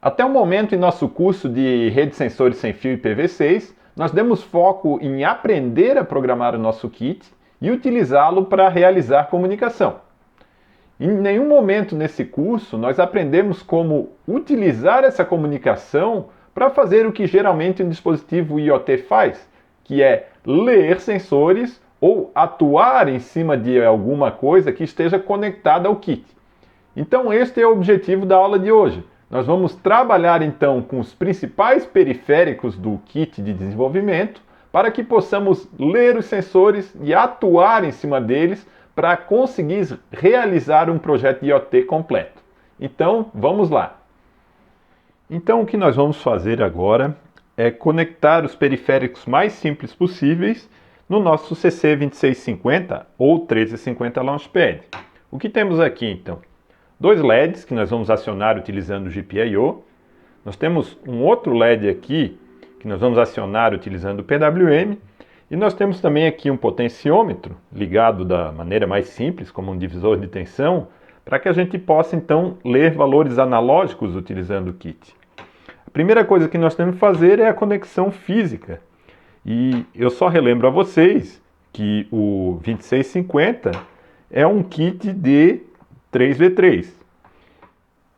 Até o momento em nosso curso de Rede de Sensores Sem Fio IPv6, nós demos foco em aprender a programar o nosso kit e utilizá-lo para realizar comunicação. Em nenhum momento nesse curso nós aprendemos como utilizar essa comunicação para fazer o que geralmente um dispositivo IoT faz, que é ler sensores ou atuar em cima de alguma coisa que esteja conectada ao kit. Então este é o objetivo da aula de hoje. Nós vamos trabalhar então com os principais periféricos do kit de desenvolvimento para que possamos ler os sensores e atuar em cima deles para conseguir realizar um projeto IoT completo. Então, vamos lá. Então, o que nós vamos fazer agora é conectar os periféricos mais simples possíveis no nosso CC2650 ou 1350 Launchpad. O que temos aqui então? Dois LEDs que nós vamos acionar utilizando o GPIO. Nós temos um outro LED aqui que nós vamos acionar utilizando o PWM. E nós temos também aqui um potenciômetro ligado da maneira mais simples, como um divisor de tensão, para que a gente possa então ler valores analógicos utilizando o kit. A primeira coisa que nós temos que fazer é a conexão física. E eu só relembro a vocês que o 2650 é um kit de 3v3.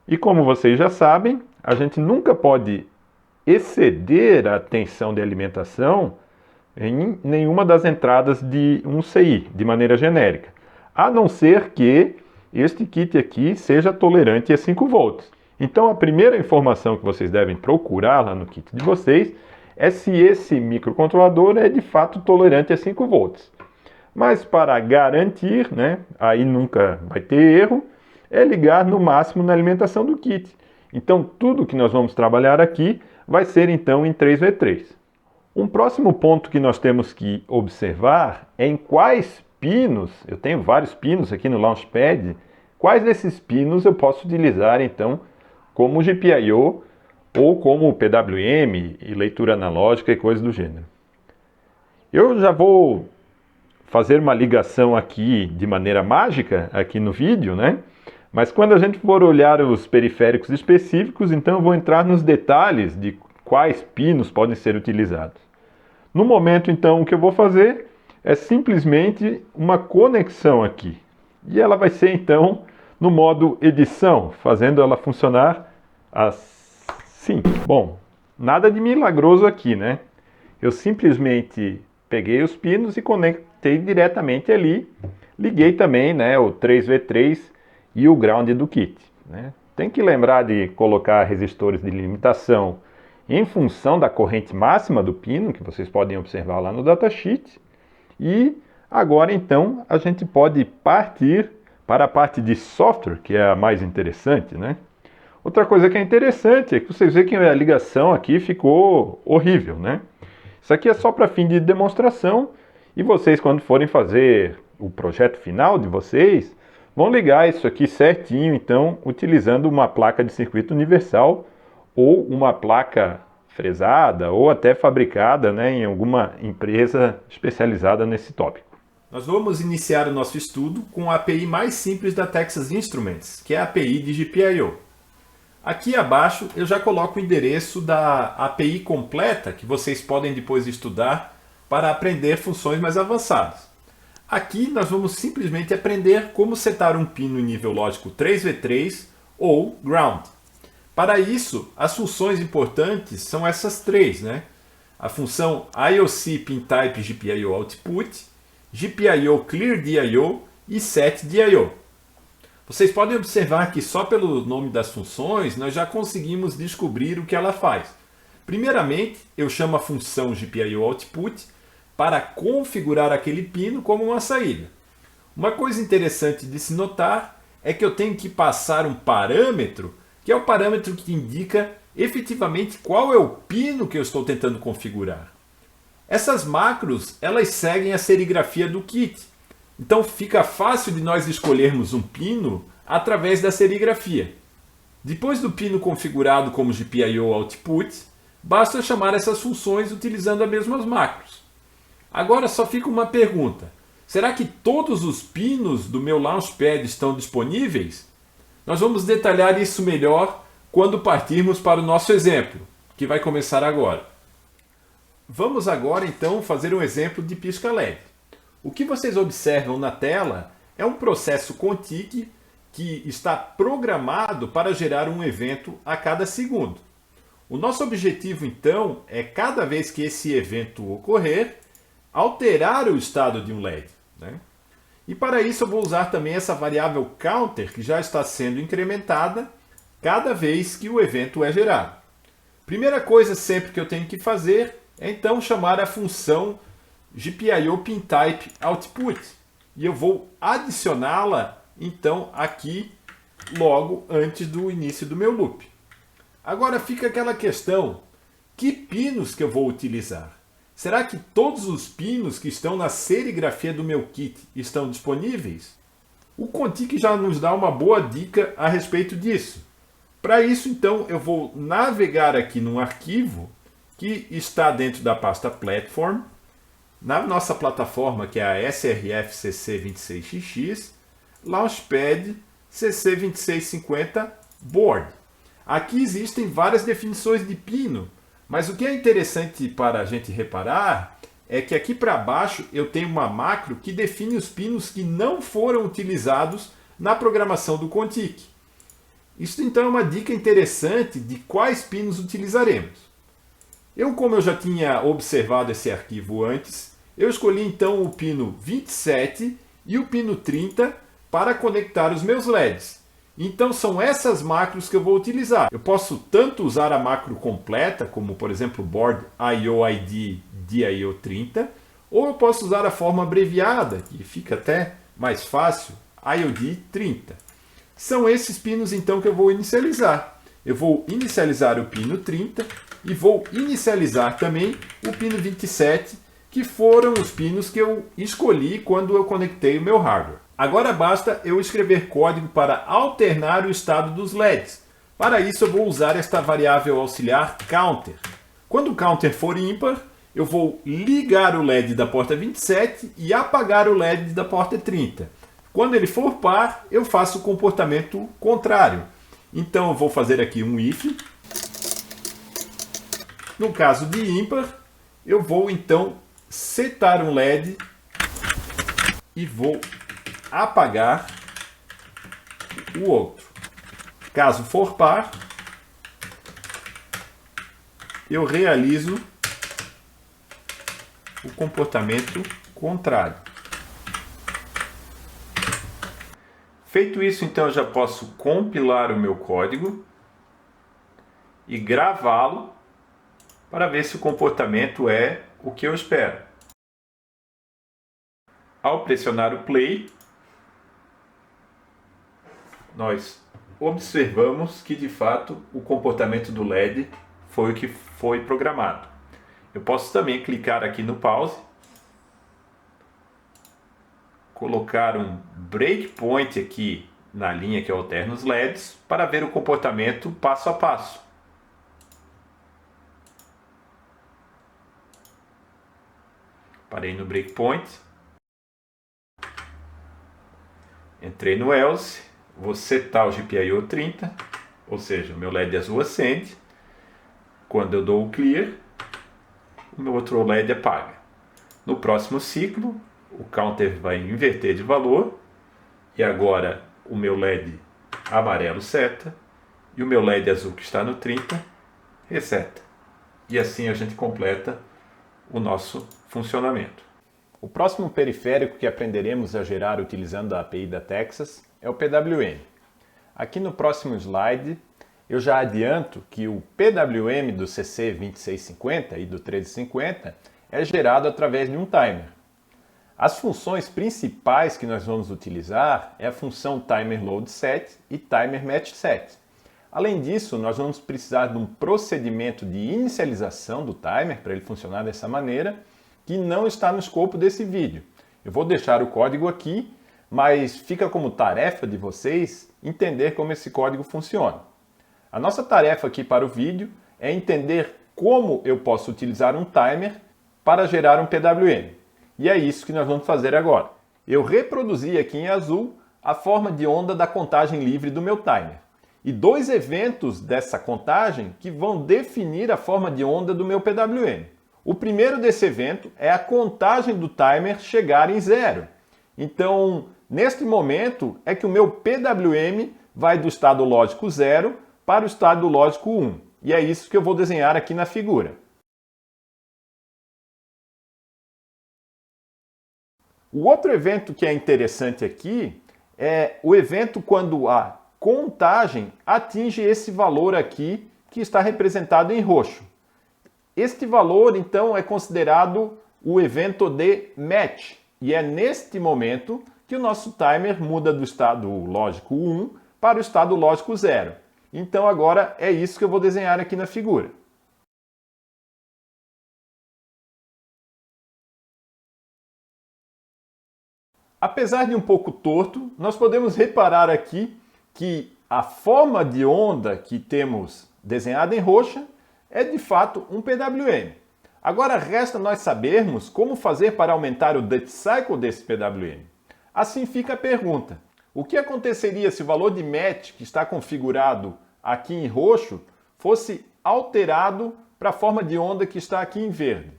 E como vocês já sabem, a gente nunca pode exceder a tensão de alimentação em nenhuma das entradas de um CI, de maneira genérica, a não ser que este kit aqui seja tolerante a 5 volts. Então a primeira informação que vocês devem procurar lá no kit de vocês é se esse microcontrolador é de fato tolerante a 5 volts. Mas para garantir, aí nunca vai ter erro, é ligar no máximo na alimentação do kit. Então tudo que nós vamos trabalhar aqui vai ser então em 3v3. Um próximo ponto que nós temos que observar é em quais pinos, eu tenho vários pinos aqui no Launchpad, quais desses pinos eu posso utilizar então como GPIO ou como PWM e leitura analógica e coisas do gênero. Eu já vou fazer uma ligação aqui de maneira mágica aqui no vídeo, Mas quando a gente for olhar os periféricos específicos, então eu vou entrar nos detalhes de quais pinos podem ser utilizados. No momento, então, o que eu vou fazer é simplesmente uma conexão aqui. E ela vai ser, então, no modo edição, fazendo ela funcionar assim. Bom, nada de milagroso aqui, Eu simplesmente peguei os pinos e conectei diretamente ali. Liguei também, o 3v3 e o ground do kit, Tem que lembrar de colocar resistores de limitação em função da corrente máxima do pino, que vocês podem observar lá no datasheet. E agora então a gente pode partir para a parte de software, que é a mais interessante, Outra coisa que é interessante é que vocês veem que a ligação aqui ficou horrível, Isso aqui é só para fim de demonstração e vocês, quando forem fazer o projeto final de vocês, vão ligar isso aqui certinho, então, utilizando uma placa de circuito universal ou uma placa fresada ou até fabricada em alguma empresa especializada nesse tópico. Nós vamos iniciar o nosso estudo com a API mais simples da Texas Instruments, que é a API de GPIO. Aqui abaixo eu já coloco o endereço da API completa que vocês podem depois estudar para aprender funções mais avançadas. Aqui nós vamos simplesmente aprender como setar um pino em nível lógico 3v3 ou ground. Para isso, as funções importantes são essas três, A função IOC PinType GPIO Output, GPIO ClearDIO e SetDIO. Vocês podem observar que só pelo nome das funções nós já conseguimos descobrir o que ela faz. Primeiramente, eu chamo a função GPIO Output para configurar aquele pino como uma saída. Uma coisa interessante de se notar é que eu tenho que passar um parâmetro, que é o parâmetro que indica efetivamente qual é o pino que eu estou tentando configurar. Essas macros, elas seguem a serigrafia do kit. Então fica fácil de nós escolhermos um pino através da serigrafia. Depois do pino configurado como GPIO Output, basta chamar essas funções utilizando as mesmas macros. Agora só fica uma pergunta. Será que todos os pinos do meu Launchpad estão disponíveis? Nós vamos detalhar isso melhor quando partirmos para o nosso exemplo, que vai começar agora. Vamos agora então fazer um exemplo de pisca-LED. O que vocês observam na tela é um processo Contic que está programado para gerar um evento a cada segundo. O nosso objetivo então é, cada vez que esse evento ocorrer, alterar o estado de um LED, né? E para isso eu vou usar também essa variável counter que já está sendo incrementada cada vez que o evento é gerado. Primeira coisa sempre que eu tenho que fazer é então chamar a função GPIO PinType Output. E eu vou adicioná-la então aqui logo antes do início do meu loop. Agora fica aquela questão, que pinos que eu vou utilizar? Será que todos os pinos que estão na serigrafia do meu kit estão disponíveis? O Contic já nos dá uma boa dica a respeito disso. Para isso, então, eu vou navegar aqui num arquivo que está dentro da pasta Platform, na nossa plataforma, que é a SRF CC26XX, Launchpad CC2650 Board. Aqui existem várias definições de pino, mas o que é interessante para a gente reparar é que aqui para baixo eu tenho uma macro que define os pinos que não foram utilizados na programação do Contic. Isso então é uma dica interessante de quais pinos utilizaremos. Como eu já tinha observado esse arquivo antes, eu escolhi então o pino 27 e o pino 30 para conectar os meus LEDs. Então são essas macros que eu vou utilizar. Eu posso tanto usar a macro completa, como por exemplo board IOID DIO30, ou eu posso usar a forma abreviada, que fica até mais fácil, IOD30. São esses pinos então que eu vou inicializar. Eu vou inicializar o pino 30 e vou inicializar também o pino 27, que foram os pinos que eu escolhi quando eu conectei o meu hardware. Agora basta eu escrever código para alternar o estado dos LEDs. Para isso eu vou usar esta variável auxiliar counter. Quando o counter for ímpar, eu vou ligar o LED da porta 27 e apagar o LED da porta 30. Quando ele for par, eu faço o comportamento contrário. Então eu vou fazer aqui um if. No caso de ímpar, eu vou então setar um LED e vou apagar o outro. Caso for par, eu realizo o comportamento contrário. Feito isso, então eu já posso compilar o meu código e gravá-lo para ver se o comportamento é o que eu espero. Ao pressionar o play, nós observamos que de fato o comportamento do LED foi o que foi programado. Eu posso também clicar aqui no pause, colocar um breakpoint aqui na linha que alterna os LEDs para ver o comportamento passo a passo. Parei no breakpoint, entrei no else, vou setar o GPIO 30, ou seja, o meu LED azul acende. Quando eu dou o clear, o meu outro LED apaga. No próximo ciclo, o counter vai inverter de valor e agora o meu LED amarelo seta e o meu LED azul que está no 30 reseta. E assim a gente completa o nosso funcionamento. O próximo periférico que aprenderemos a gerar utilizando a API da Texas é o PWM. Aqui no próximo slide eu já adianto que o PWM do CC2650 e do 1350 é gerado através de um timer. As funções principais que nós vamos utilizar é a função TimerLoadSet e TimerMatchSet. Além disso, nós vamos precisar de um procedimento de inicialização do timer para ele funcionar dessa maneira, que não está no escopo desse vídeo. Eu vou deixar o código aqui, mas fica como tarefa de vocês entender como esse código funciona. A nossa tarefa aqui para o vídeo é entender como eu posso utilizar um timer para gerar um PWM. E é isso que nós vamos fazer agora. Eu reproduzi aqui em azul a forma de onda da contagem livre do meu timer. e dois eventos dessa contagem que vão definir a forma de onda do meu PWM. O primeiro desse evento é a contagem do timer chegar em zero. Então, neste momento é que o meu PWM vai do estado lógico 0 para o estado lógico 1. E é isso que eu vou desenhar aqui na figura. O outro evento que é interessante aqui é o evento quando a contagem atinge esse valor aqui que está representado em roxo. Este valor, então, é considerado o evento de match. E é neste momento que o nosso timer muda do estado lógico 1 para o estado lógico 0. Então, agora é isso que eu vou desenhar aqui na figura. Apesar de um pouco torto, nós podemos reparar aqui que a forma de onda que temos desenhada em roxa é de fato um PWM. Agora resta nós sabermos como fazer para aumentar o duty cycle desse PWM. Assim fica a pergunta: o que aconteceria se o valor de match que está configurado aqui em roxo fosse alterado para a forma de onda que está aqui em verde?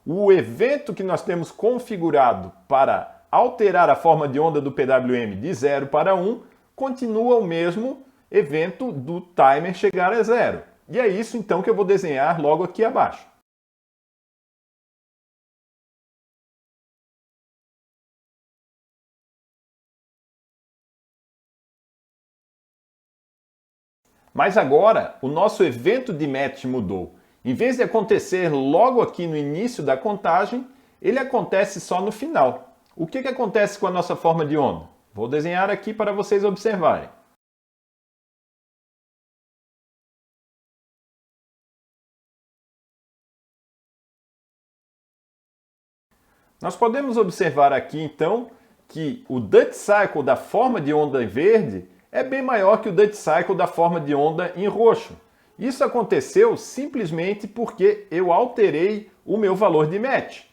O evento que nós temos configurado para alterar a forma de onda do PWM de 0 para 1 continua o mesmo evento do timer chegar a 0. E é isso então que eu vou desenhar logo aqui abaixo. Mas agora o nosso evento de match mudou. Em vez de acontecer logo aqui no início da contagem, ele acontece só no final. O que acontece com a nossa forma de onda? Vou desenhar aqui para vocês observarem. Nós podemos observar aqui então que o duty cycle da forma de onda em verde é bem maior que o duty cycle da forma de onda em roxo. Isso aconteceu simplesmente porque eu alterei o meu valor de match.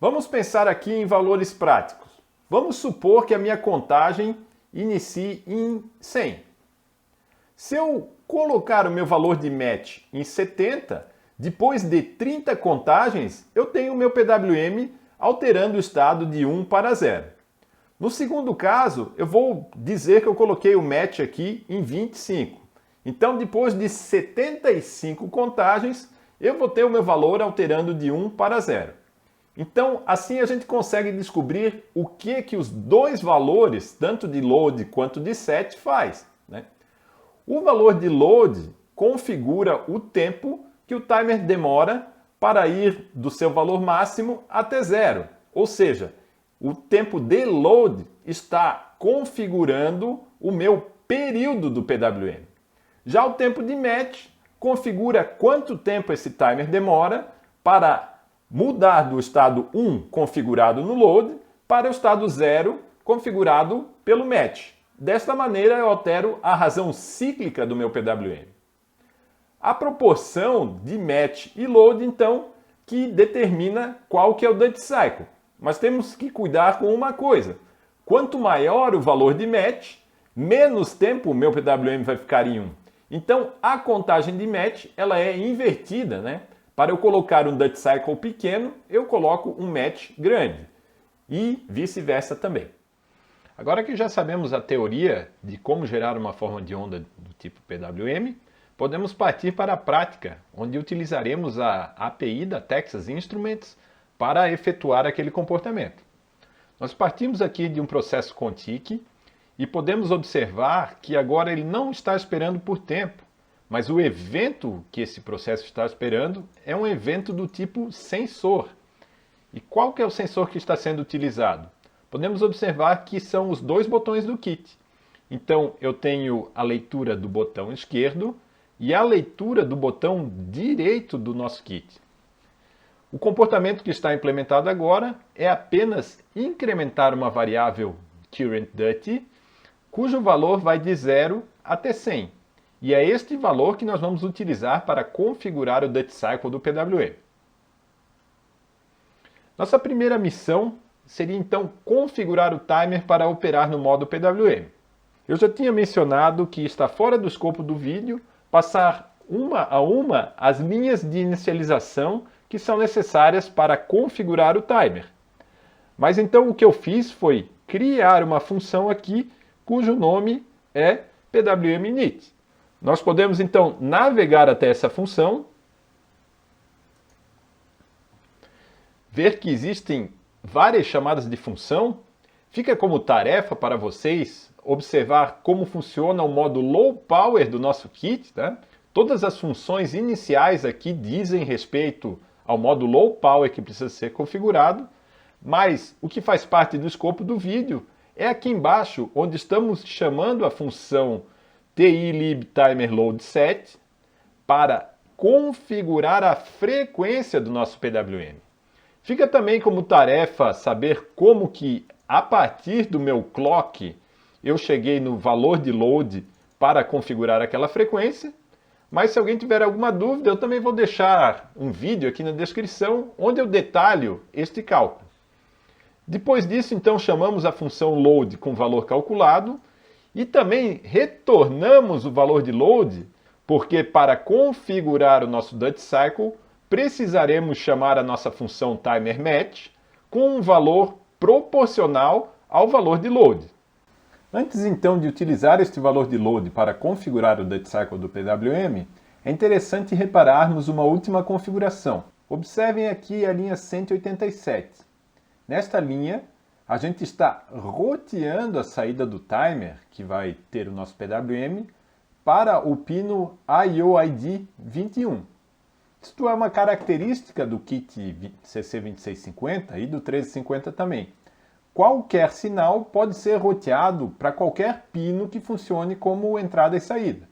Vamos pensar aqui em valores práticos. Vamos supor que a minha contagem inicie em 100. Se eu colocar o meu valor de match em 70, depois de 30 contagens, eu tenho o meu PWM alterando o estado de 1 para 0. No segundo caso, eu vou dizer que eu coloquei o match aqui em 25. Então, depois de 75 contagens, eu vou ter o meu valor alterando de 1 para 0. Então, assim a gente consegue descobrir o que os dois valores, tanto de load quanto de set, faz, né? O valor de load configura o tempo que o timer demora para ir do seu valor máximo até 0. Ou seja, o tempo de load está configurando o meu período do PWM. Já o tempo de match configura quanto tempo esse timer demora para mudar do estado 1 configurado no load para o estado 0 configurado pelo match. Desta maneira eu altero a razão cíclica do meu PWM. A proporção de match e load, então, que determina qual que é o duty cycle. Mas temos que cuidar com uma coisa. Quanto maior o valor de match, menos tempo o meu PWM vai ficar em 1. Então, a contagem de match ela é invertida, né? Para eu colocar um duty cycle pequeno, eu coloco um match grande. E vice-versa também. Agora que já sabemos a teoria de como gerar uma forma de onda do tipo PWM, podemos partir para a prática, onde utilizaremos a API da Texas Instruments para efetuar aquele comportamento. Nós partimos aqui de um processo Contic e podemos observar que agora ele não está esperando por tempo, mas o evento que esse processo está esperando é um evento do tipo sensor. E qual que é o sensor que está sendo utilizado? Podemos observar que são os dois botões do kit. Então eu tenho a leitura do botão esquerdo e a leitura do botão direito do nosso kit. O comportamento que está implementado agora é apenas incrementar uma variável current duty, cujo valor vai de 0 até 100. E é este valor que nós vamos utilizar para configurar o duty cycle do PWM. Nossa primeira missão seria então configurar o timer para operar no modo PWM. Eu já tinha mencionado que está fora do escopo do vídeo passar uma a uma as linhas de inicialização que são necessárias para configurar o timer. Mas então o que eu fiz foi criar uma função aqui cujo nome é pwminit. Nós podemos então navegar até essa função, ver que existem várias chamadas de função. Fica como tarefa para vocês observar como funciona o modo low power do nosso kit, tá? Todas as funções iniciais aqui dizem respeito ao modo low power que precisa ser configurado, mas o que faz parte do escopo do vídeo é aqui embaixo, onde estamos chamando a função TI-LibTimerLoadSet para configurar a frequência do nosso PWM. Fica também como tarefa saber como que, a partir do meu clock, eu cheguei no valor de load para configurar aquela frequência. Mas se alguém tiver alguma dúvida, eu também vou deixar um vídeo aqui na descrição onde eu detalho este cálculo. Depois disso, então, chamamos a função load com valor calculado e também retornamos o valor de load, porque para configurar o nosso Duty Cycle, precisaremos chamar a nossa função timerMatch com um valor proporcional ao valor de load. Antes então de utilizar este valor de load para configurar o Duty Cycle do PWM, é interessante repararmos uma última configuração. Observem aqui a linha 187. Nesta linha, a gente está roteando a saída do timer, que vai ter o nosso PWM, para o pino IOID 21. Isto é uma característica do kit CC2650 e do 1350 também. Qualquer sinal pode ser roteado para qualquer pino que funcione como entrada e saída.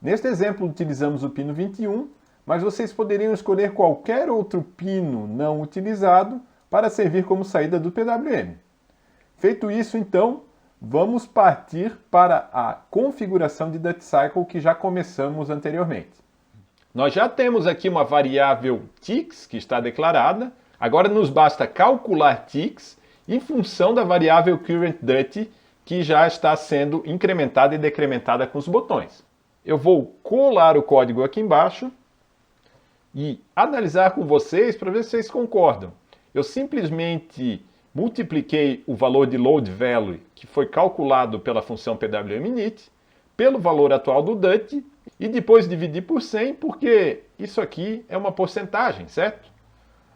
Neste exemplo utilizamos o pino 21, mas vocês poderiam escolher qualquer outro pino não utilizado para servir como saída do PWM. Feito isso, então, vamos partir para a configuração de Duty Cycle que já começamos anteriormente. Nós já temos aqui uma variável ticks que está declarada, agora nos basta calcular ticks em função da variável currentDuty, que já está sendo incrementada e decrementada com os botões. Eu vou colar o código aqui embaixo e analisar com vocês para ver se vocês concordam. Eu simplesmente multipliquei o valor de load value, que foi calculado pela função pwminit, pelo valor atual do Duty, e depois dividi por 100, porque isso aqui é uma porcentagem, certo?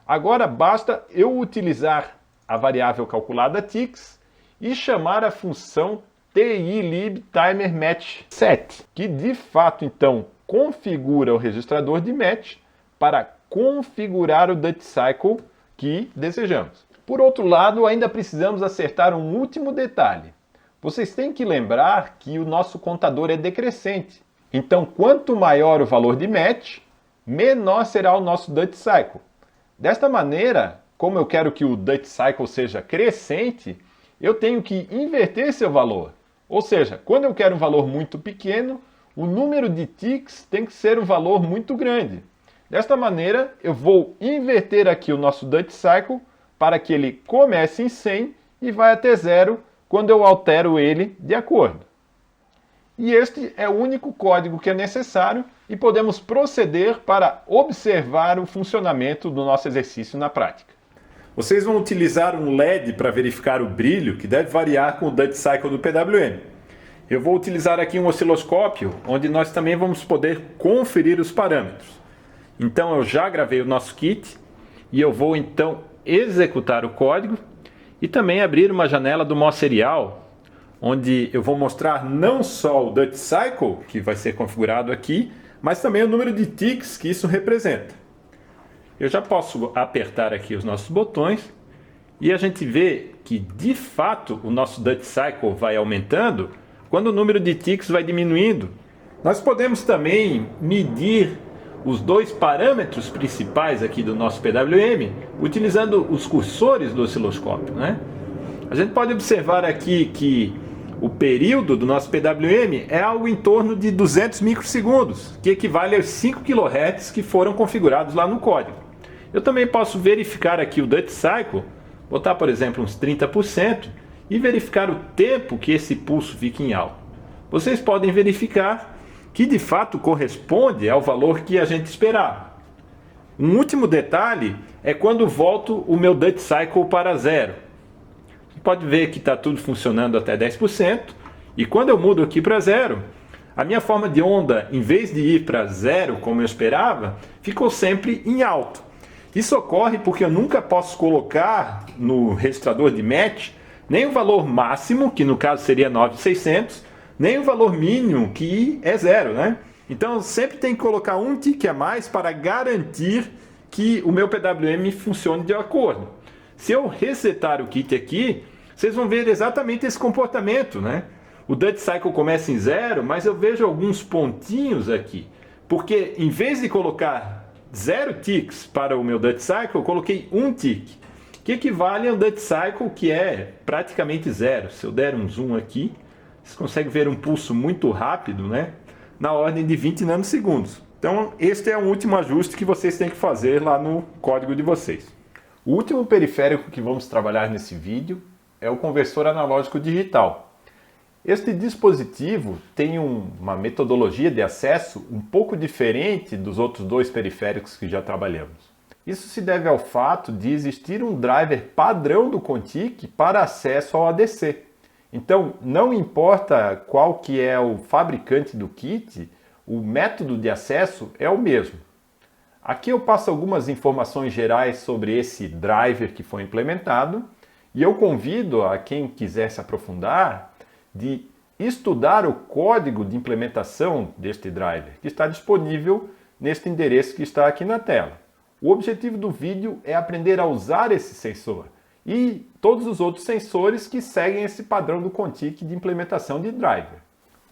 Agora basta eu utilizar a variável calculada ticks e chamar a função TI-LibTimerMatchSet, que de fato então configura o registrador de match para configurar o Duty Cycle que desejamos. Por outro lado, ainda precisamos acertar um último detalhe. Vocês têm que lembrar que o nosso contador é decrescente. Então, quanto maior o valor de match, menor será o nosso Duty Cycle. Desta maneira, como eu quero que o Duty Cycle seja crescente, eu tenho que inverter seu valor. Ou seja, quando eu quero um valor muito pequeno, o número de ticks tem que ser um valor muito grande. Desta maneira, eu vou inverter aqui o nosso Duty Cycle para que ele comece em 100 e vai até 0 quando eu altero ele de acordo. E este é o único código que é necessário e podemos proceder para observar o funcionamento do nosso exercício na prática. Vocês vão utilizar um LED para verificar o brilho, que deve variar com o Duty Cycle do PWM. Eu vou utilizar aqui um osciloscópio, onde nós também vamos poder conferir os parâmetros. Então eu já gravei o nosso kit e eu vou então executar o código e também abrir uma janela do Mo Serial, onde eu vou mostrar não só o Duty Cycle, que vai ser configurado aqui, mas também o número de ticks que isso representa. Eu já posso apertar aqui os nossos botões e a gente vê que de fato o nosso Duty Cycle vai aumentando quando o número de ticks vai diminuindo. Nós podemos também medir os dois parâmetros principais aqui do nosso PWM utilizando os cursores do osciloscópio, né? A gente pode observar aqui que o período do nosso PWM é algo em torno de 200 microsegundos, que equivale aos 5 kHz que foram configurados lá no código. Eu também posso verificar aqui o Duty Cycle, botar por exemplo uns 30%, e verificar o tempo que esse pulso fica em alto. Vocês podem verificar que de fato corresponde ao valor que a gente esperava. Um último detalhe é quando volto o meu Duty Cycle para zero. Você pode ver que está tudo funcionando até 10%, e quando eu mudo aqui para zero, a minha forma de onda, em vez de ir para zero como eu esperava, ficou sempre em alto. Isso ocorre porque eu nunca posso colocar no registrador de match nem o valor máximo, que no caso seria 9.600, nem o valor mínimo, que é zero, né? Então eu sempre tenho que colocar um tick a mais para garantir que o meu PWM funcione de acordo. Se eu resetar o kit aqui, vocês vão ver exatamente esse comportamento, né? O Duty Cycle começa em zero, mas eu vejo alguns pontinhos aqui. Porque em vez de colocar 0 ticks para o meu Duty Cycle, eu coloquei um tick, que equivale a um Duty Cycle que é praticamente zero. Se eu der um zoom aqui, vocês conseguem ver um pulso muito rápido, né? Na ordem de 20 nanosegundos. Então, este é um último ajuste que vocês têm que fazer lá no código de vocês. O último periférico que vamos trabalhar nesse vídeo é o conversor analógico digital. Este dispositivo tem uma metodologia de acesso um pouco diferente dos outros dois periféricos que já trabalhamos. Isso se deve ao fato de existir um driver padrão do Contic para acesso ao ADC. Então, não importa qual que é o fabricante do kit, o método de acesso é o mesmo. Aqui eu passo algumas informações gerais sobre esse driver que foi implementado e eu convido a quem quiser se aprofundar de estudar o código de implementação deste driver, que está disponível neste endereço que está aqui na tela. O objetivo do vídeo é aprender a usar esse sensor e todos os outros sensores que seguem esse padrão do Contic de implementação de driver.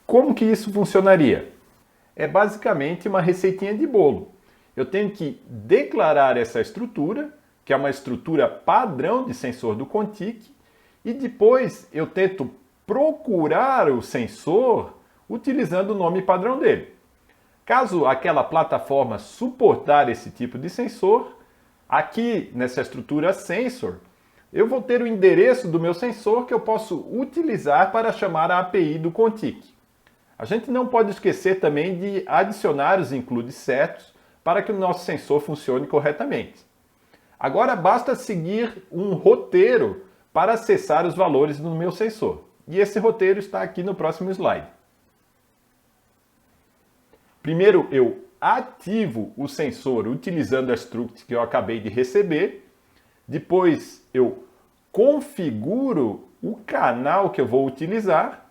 Como que isso funcionaria? É basicamente uma receitinha de bolo. Eu tenho que declarar essa estrutura, que é uma estrutura padrão de sensor do Contic, e depois eu tento procurar o sensor utilizando o nome padrão dele. Caso aquela plataforma suportar esse tipo de sensor, aqui nessa estrutura sensor, eu vou ter o endereço do meu sensor que eu posso utilizar para chamar a API do Contic. A gente não pode esquecer também de adicionar os includes certos para que o nosso sensor funcione corretamente. Agora basta seguir um roteiro para acessar os valores do meu sensor. E esse roteiro está aqui no próximo slide. Primeiro eu ativo o sensor utilizando a struct que eu acabei de receber. Depois eu configuro o canal que eu vou utilizar.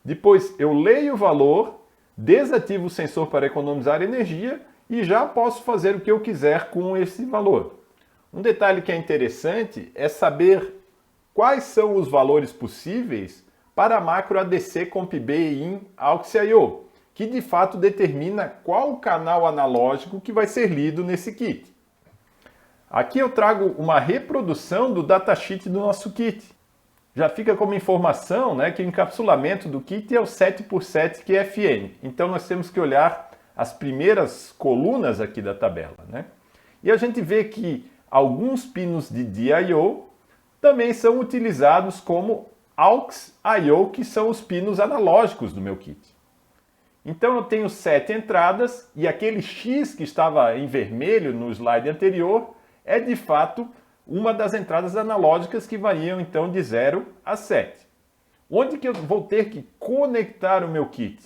Depois eu leio o valor, desativo o sensor para economizar energia e já posso fazer o que eu quiser com esse valor. Um detalhe que é interessante é saber quais são os valores possíveis para a macro ADC compb in aux.io, que de fato determina qual canal analógico que vai ser lido nesse kit. Aqui eu trago uma reprodução do datasheet do nosso kit. Já fica como informação, né, que o encapsulamento do kit é o 7x7 QFN. Então nós temos que olhar as primeiras colunas aqui da tabela, né? E a gente vê que alguns pinos de DIO também são utilizados como aux.io, que são os pinos analógicos do meu kit. Então eu tenho 7 entradas e aquele X que estava em vermelho no slide anterior é de fato uma das entradas analógicas que variam então de 0 a 7. Onde que eu vou ter que conectar o meu kit?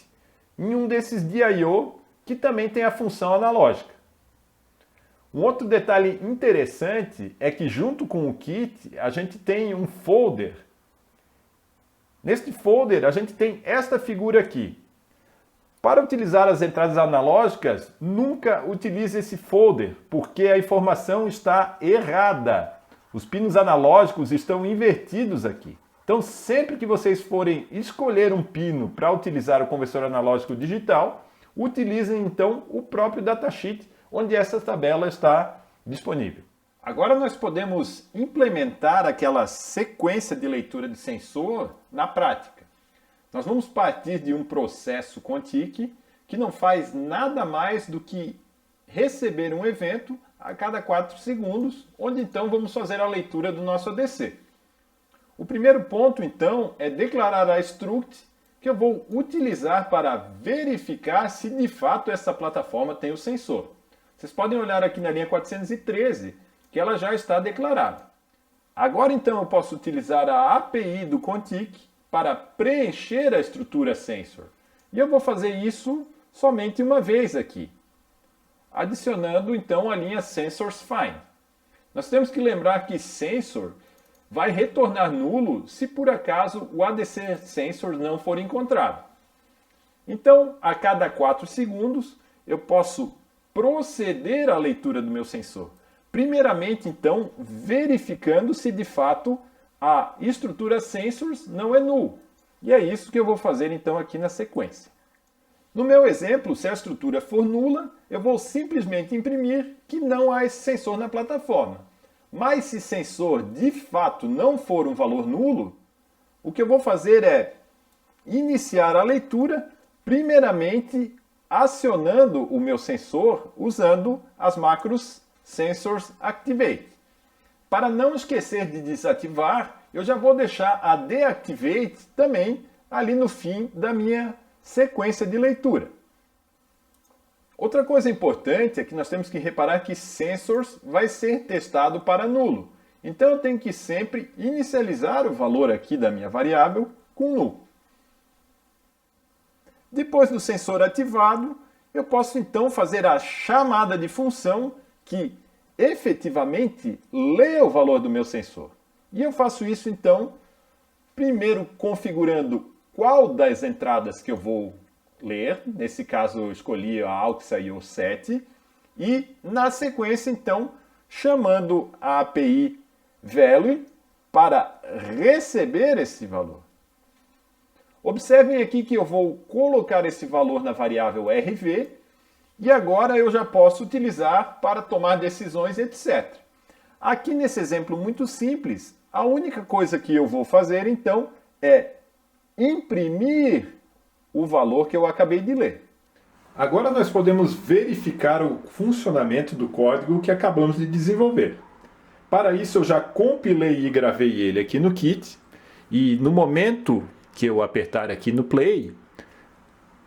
Em um desses DIO que também tem a função analógica. Um outro detalhe interessante é que junto com o kit a gente tem um folder. Neste folder a gente tem esta figura aqui. Para utilizar as entradas analógicas, nunca utilize esse folder, porque a informação está errada. Os pinos analógicos estão invertidos aqui. Então, sempre que vocês forem escolher um pino para utilizar o conversor analógico digital, utilizem então o próprio datasheet, onde essa tabela está disponível. Agora nós podemos implementar aquela sequência de leitura de sensor na prática. Nós vamos partir de um processo Contic que não faz nada mais do que receber um evento a cada 4 segundos, onde então vamos fazer a leitura do nosso ADC. O primeiro ponto, então, é declarar a struct que eu vou utilizar para verificar se de fato essa plataforma tem o sensor. Vocês podem olhar aqui na linha 413 que ela já está declarada. Agora, então, eu posso utilizar a API do Contic para preencher a estrutura sensor. E eu vou fazer isso somente uma vez aqui, adicionando então a linha sensorsFind. Nós temos que lembrar que sensor vai retornar nulo se por acaso o ADC sensor não for encontrado. Então, a cada 4 segundos, eu posso proceder à leitura do meu sensor. Primeiramente, então, verificando se de fato a estrutura sensors não é null. E é isso que eu vou fazer então aqui na sequência. No meu exemplo, se a estrutura for nula, eu vou simplesmente imprimir que não há esse sensor na plataforma. Mas se sensor de fato não for um valor nulo, o que eu vou fazer é iniciar a leitura, primeiramente acionando o meu sensor usando as macros sensorsActivate. Para não esquecer de desativar, eu já vou deixar a deactivate também ali no fim da minha sequência de leitura. Outra coisa importante é que nós temos que reparar que sensors vai ser testado para nulo. Então eu tenho que sempre inicializar o valor aqui da minha variável com null. Depois do sensor ativado, eu posso então fazer a chamada de função que efetivamente lê o valor do meu sensor. E eu faço isso então, primeiro configurando qual das entradas que eu vou ler, nesse caso eu escolhi a AUXA e o SET, e na sequência então chamando a API value para receber esse valor. Observem aqui que eu vou colocar esse valor na variável RV e agora eu já posso utilizar para tomar decisões, etc. Aqui nesse exemplo muito simples, a única coisa que eu vou fazer então é imprimir o valor que eu acabei de ler. Agora nós podemos verificar o funcionamento do código que acabamos de desenvolver. Para isso eu já compilei e gravei ele aqui no Kit e no momento que eu apertar aqui no play,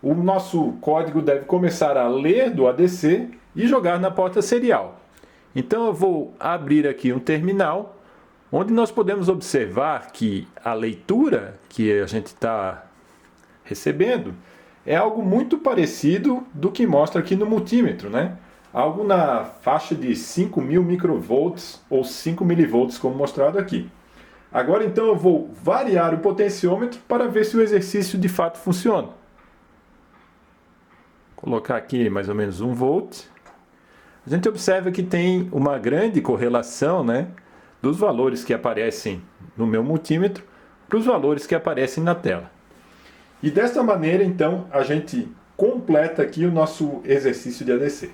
o nosso código deve começar a ler do ADC e jogar na porta serial. Então eu vou abrir aqui um terminal, onde nós podemos observar que a leitura que a gente está recebendo é algo muito parecido do que mostra aqui no multímetro, né? Algo na faixa de 5.000 microvolts ou 5 milivolts, como mostrado aqui. Agora então eu vou variar o potenciômetro para ver se o exercício de fato funciona. Colocar aqui mais ou menos 1 volt. A gente observa que tem uma grande correlação, né, dos valores que aparecem no meu multímetro para os valores que aparecem na tela. E desta maneira, então, a gente completa aqui o nosso exercício de ADC.